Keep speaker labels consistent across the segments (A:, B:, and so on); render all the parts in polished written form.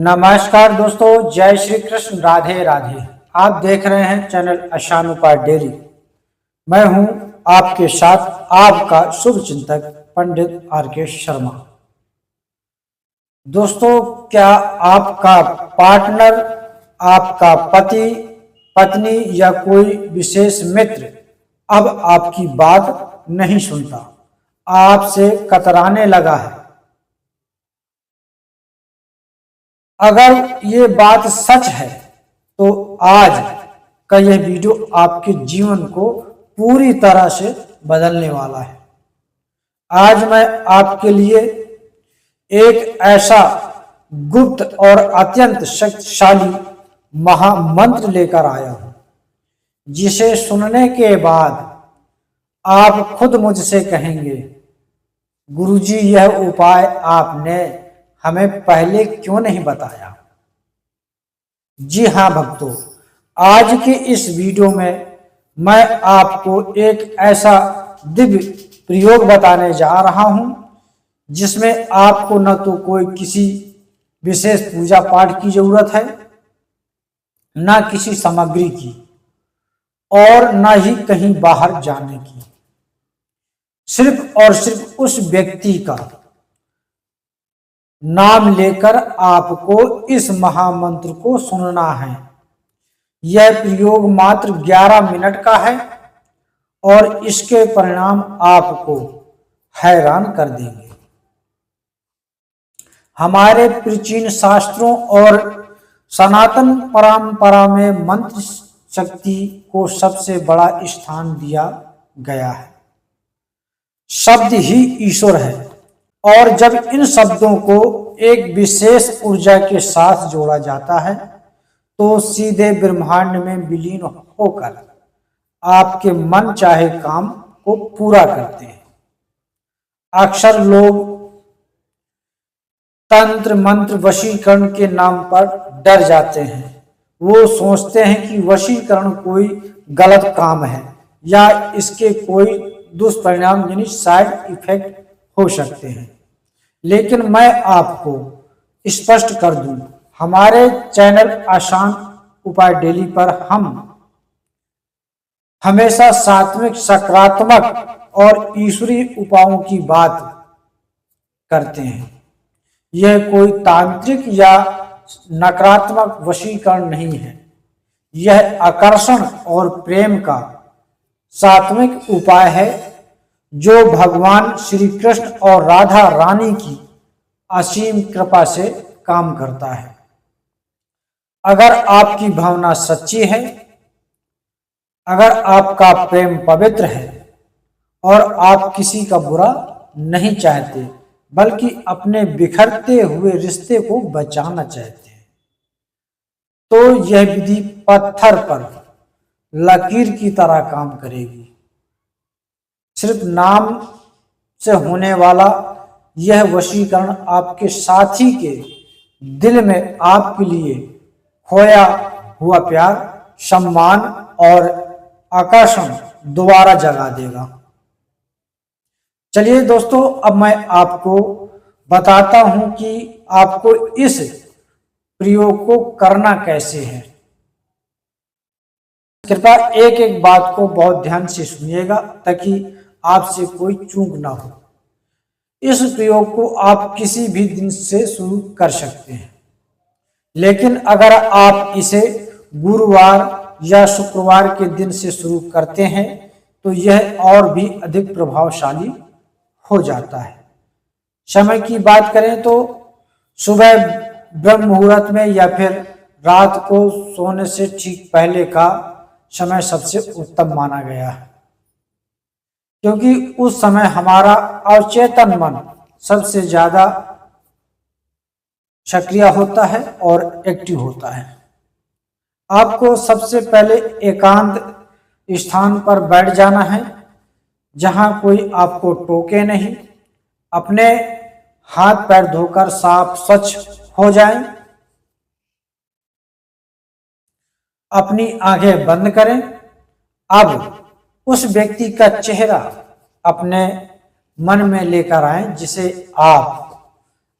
A: नमस्कार दोस्तों, जय श्री कृष्ण, राधे राधे। आप देख रहे हैं चैनल अशानुपा डेली। मैं हूं आपके साथ आपका शुभ चिंतक पंडित आर.के. शर्मा। दोस्तों, क्या आपका पार्टनर, आपका पति, पत्नी या कोई विशेष मित्र अब आपकी बात नहीं सुनता, आपसे कतराने लगा है? अगर ये बात सच है तो आज का यह वीडियो आपके जीवन को पूरी तरह से बदलने वाला है। आज मैं आपके लिए एक ऐसा गुप्त और अत्यंत शक्तिशाली महामंत्र लेकर आया हूं, जिसे सुनने के बाद आप खुद मुझसे कहेंगे, गुरुजी, यह उपाय आपने हमें पहले क्यों नहीं बताया। जी हाँ भक्तों, आज के इस वीडियो में मैं आपको एक ऐसा दिव्य प्रयोग बताने जा रहा हूं, जिसमें आपको न तो कोई किसी विशेष पूजा पाठ की जरूरत है, न किसी सामग्री की, और न ही कहीं बाहर जाने की। सिर्फ और सिर्फ उस व्यक्ति का नाम लेकर आपको इस महामंत्र को सुनना है। यह प्रयोग मात्र 11 मिनट का है और इसके परिणाम आपको हैरान कर देंगे। हमारे प्राचीन शास्त्रों और सनातन परंपरा में मंत्र शक्ति को सबसे बड़ा स्थान दिया गया है। शब्द ही ईश्वर है, और जब इन शब्दों को एक विशेष ऊर्जा के साथ जोड़ा जाता है तो सीधे ब्रह्मांड में विलीन होकर आपके मन चाहे काम को पूरा करते हैं। अक्सर लोग तंत्र मंत्र वशीकरण के नाम पर डर जाते हैं। वो सोचते हैं कि वशीकरण कोई गलत काम है या इसके कोई दुष्परिणाम यानी साइड इफेक्ट हो सकते हैं। लेकिन मैं आपको स्पष्ट कर दूं, हमारे चैनल आसान उपाय डेली पर हम हमेशा सात्विक, सकारात्मक और ईश्वरीय उपायों की बात करते हैं। यह कोई तांत्रिक या नकारात्मक वशीकरण नहीं है। यह आकर्षण और प्रेम का सात्विक उपाय है, जो भगवान श्री कृष्ण और राधा रानी की असीम कृपा से काम करता है। अगर आपकी भावना सच्ची है, अगर आपका प्रेम पवित्र है और आप किसी का बुरा नहीं चाहते बल्कि अपने बिखरते हुए रिश्ते को बचाना चाहते हैं, तो यह विधि पत्थर पर लकीर की तरह काम करेगी। सिर्फ नाम से होने वाला यह वशीकरण आपके साथी के दिल में आपके लिए खोया हुआ प्यार, सम्मान और आकर्षण दोबारा जगा देगा। चलिए दोस्तों, अब मैं आपको बताता हूं कि आपको इस प्रयोग को करना कैसे है। कृपया एक एक बात को बहुत ध्यान से सुनिएगा ताकि आपसे कोई चूक ना हो। इस प्रयोग को आप किसी भी दिन से शुरू कर सकते हैं, लेकिन अगर आप इसे गुरुवार या शुक्रवार के दिन से शुरू करते हैं तो यह और भी अधिक प्रभावशाली हो जाता है। समय की बात करें तो सुबह ब्रह्म मुहूर्त में या फिर रात को सोने से ठीक पहले का समय सबसे उत्तम माना गया है, क्योंकि उस समय हमारा अवचेतन मन सबसे ज्यादा सक्रिय होता है और एक्टिव होता है। आपको सबसे पहले एकांत स्थान पर बैठ जाना है, जहां कोई आपको टोके नहीं। अपने हाथ पैर धोकर साफ स्वच्छ हो जाएं। अपनी आंखें बंद करें। अब उस व्यक्ति का चेहरा अपने मन में लेकर आए जिसे आप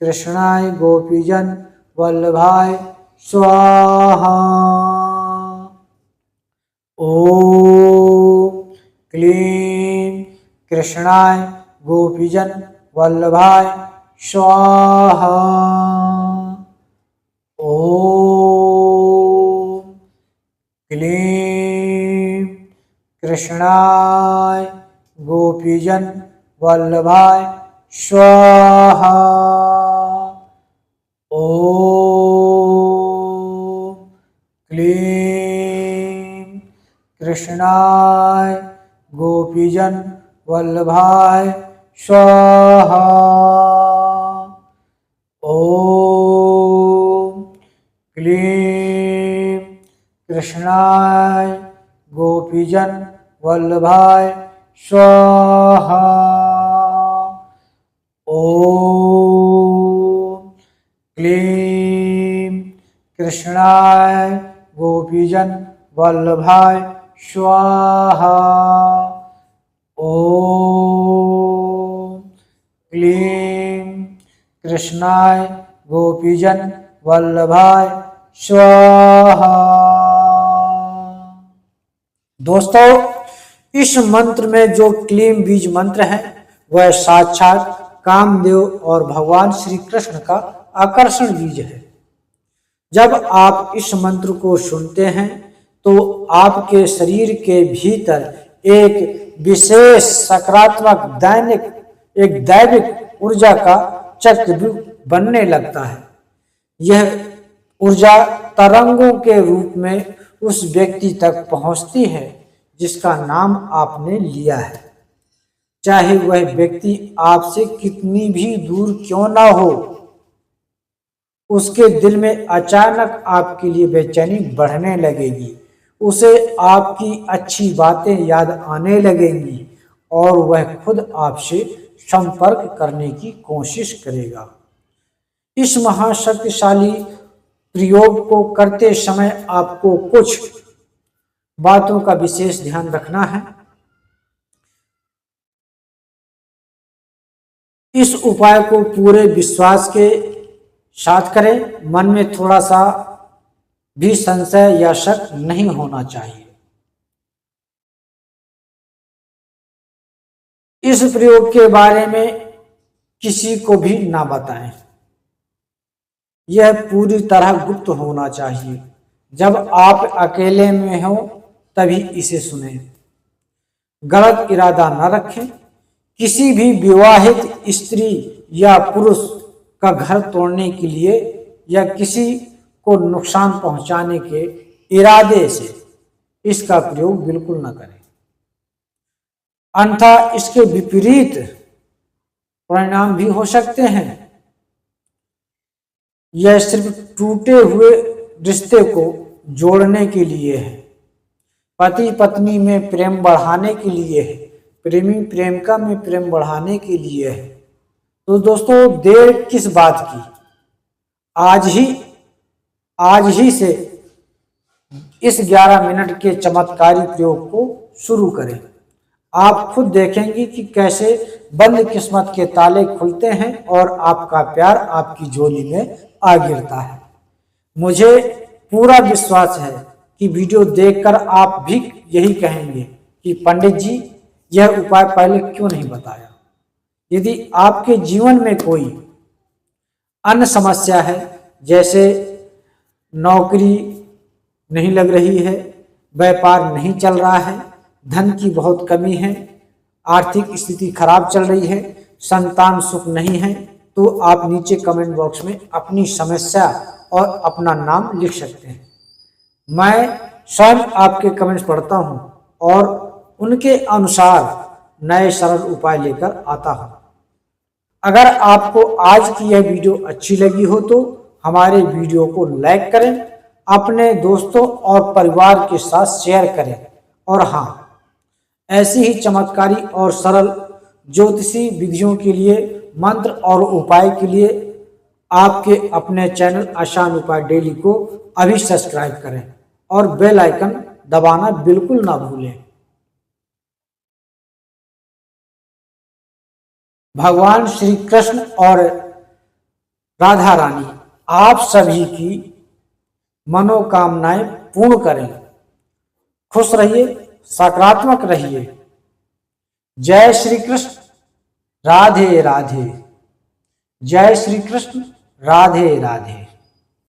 A: कृष्णाय गोपीजन वल्लभाय स्वाहा। ओम क्लीं कृष्णाय गोपीजन वल्लभाय स्वाहा। ओम क्लीं कृष्णाय गोपीजन वल्लभाय स्वाहा। ओम क्लीं कृष्णाय गोपीजन वल्लभाय स्वाहा। ओम क्लीं कृष्णाय गोपीजन वल्लभाय स्वाहा। ओम क्लीं कृष्णाय गोपीजन वल्लभाय स्वाहा। ओम क्लीं कृष्णाय गोपीजन वल्लभाय स्वाहा। दोस्तों, इस मंत्र में जो क्लीं बीज मंत्र है वह साक्षात कामदेव और भगवान श्री कृष्ण का आकर्षण बीज है। जब आप इस मंत्र को सुनते हैं तो आपके शरीर के भीतर एक विशेष सकारात्मक दैविक ऊर्जा का चक्रव्यूह बनने लगता है। यह ऊर्जा तरंगों के रूप में उस व्यक्ति तक पहुंचती है जिसका नाम आपने लिया है, चाहे वह व्यक्ति आपसे कितनी भी दूर क्यों ना हो। उसके दिल में अचानक आपके लिए बेचैनी बढ़ने लगेगी, उसे आपकी अच्छी बातें याद आने लगेंगी और वह खुद आपसे संपर्क करने की कोशिश करेगा। इस महाशक्तिशाली प्रयोग को करते समय आपको कुछ बातों का विशेष ध्यान रखना है। इस उपाय को पूरे विश्वास के साथ करें, मन में थोड़ा सा भी संशय या शक नहीं होना चाहिए। इस प्रयोग के बारे में किसी को भी ना बताएं। यह पूरी तरह गुप्त होना चाहिए। जब आप अकेले में हो तभी इसे सुनें। गलत इरादा न रखें। किसी भी विवाहित स्त्री या पुरुष का घर तोड़ने के लिए या किसी को नुकसान पहुंचाने के इरादे से इसका प्रयोग बिल्कुल न करें, अन्यथा इसके विपरीत परिणाम भी हो सकते हैं। यह सिर्फ टूटे हुए रिश्ते को जोड़ने के लिए है, पति पत्नी में प्रेम बढ़ाने के लिए है, प्रेमी प्रेमिका में प्रेम बढ़ाने के लिए है। तो दोस्तों, देर किस बात की, आज ही से इस 11 मिनट के चमत्कारी प्रयोग को शुरू करें। आप खुद देखेंगे कि कैसे बंद किस्मत के ताले खुलते हैं और आपका प्यार आपकी झोली में आ गिरता है। मुझे पूरा विश्वास है कि वीडियो देखकर आप भी यही कहेंगे कि पंडित जी, यह उपाय पहले क्यों नहीं बताया। यदि आपके जीवन में कोई अन्य समस्या है, जैसे नौकरी नहीं लग रही है, व्यापार नहीं चल रहा है, धन की बहुत कमी है, आर्थिक स्थिति खराब चल रही है, संतान सुख नहीं है, तो आप नीचे कमेंट बॉक्स में अपनी समस्या और अपना नाम लिख सकते हैं। मैं स्वयं आपके कमेंट्स पढ़ता हूं और उनके अनुसार नए सरल उपाय लेकर आता हूं। अगर आपको आज की यह वीडियो अच्छी लगी हो तो हमारे वीडियो को लाइक करें, अपने दोस्तों और परिवार के साथ शेयर करें और हाँ, ऐसी ही चमत्कारी और सरल ज्योतिषी विधियों के लिए, मंत्र और उपाय के लिए आपके अपने चैनल आसान उपाय डेली को अभी सब्सक्राइब करें और बेल आइकन दबाना बिल्कुल ना भूलें। भगवान श्री कृष्ण और राधा रानी आप सभी की मनोकामनाएं पूर्ण करें। खुश रहिए, सकारात्मक रहिए। जय श्री कृष्ण, राधे राधे। जय श्री कृष्ण, राधे राधे।